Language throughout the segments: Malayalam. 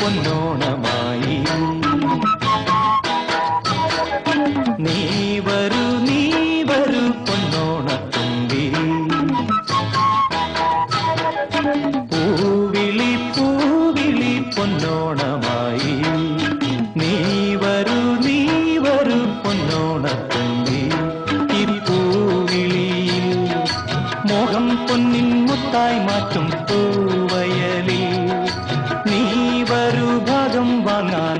പൊന്നോണമായി നീ വരൂ പൊന്നോണത്തുമ്പി പൂവിളി പൊന്നോണമായി നീ വരൂ പൊന്നോണത്തുമ്പി ഈ പൂവിളിയിൽ മോഹം പൊന്നിൻ മുത്തായി മാറ്റും പൂവയലിൽ നീ വരൂ ഭാഗം വാങ്ങാൻ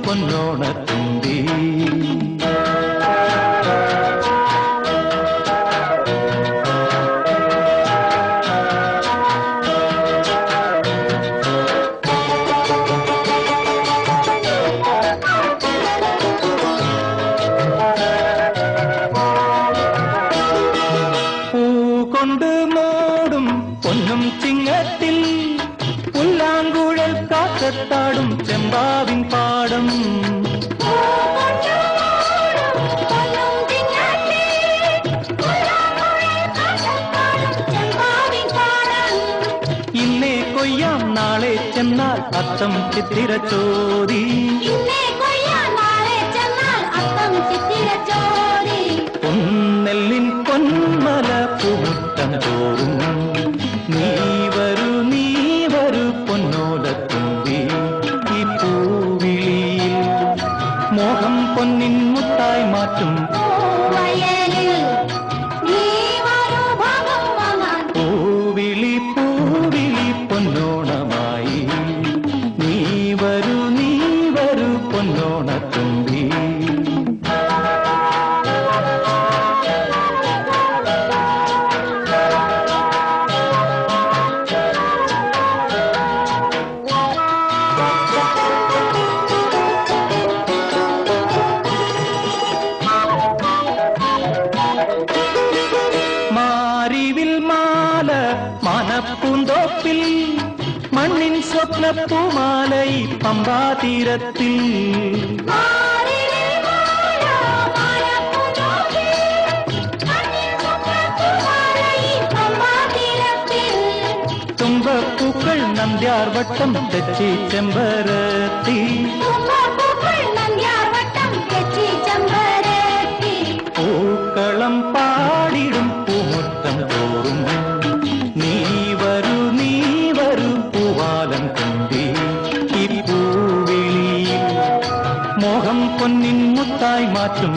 പൊന്നോണത്തുമ്പി പൂകൊണ്ട് മൂടും പൊന്നും ചിങ്ങത്തിൽ പുല്ലാങ്കുഴൽ കാറ്റത്താടും ചെമ്പാവിൻ പാടം ഇന്നേ കൊയ്യാം നാളെ ചെന്നാൽ അത്തം ചിത്തിര ചോദി പൊന്നെല്ലിൻ പൊന്മല പൂമുറ്റം തോറും നീ വരൂ പൊന്നോലത്തുമ്പി ഈ പൂവിളിയിൽ മോഹം പൊന്നിൻ മുത്തായി മാറ്റും പൂവിളി പൊന്നോണമായി നീ വരൂ പൊന്നോണത്തുമ്പി മാറിവിൽ മാല മനപ്പൂന്തോപ്പിൽ മണ്ണിൻ സ്വപ്നപ്പൂമാലൈ പമ്പാതീരത്തിൽ തുമ്പപ്പൂക്കൾ നന്ദ്യാർവട്ടം തെച്ചി ചെമ്പരത്തി പൂക്കളം പാടിടും പൂമുറ്റം തോറും നീ വരൂ പൂവാലം തുമ്പി ഈ പൂവിളിയിൽ മോഹം പൊന്നിൻ മുത്തായി മാറ്റും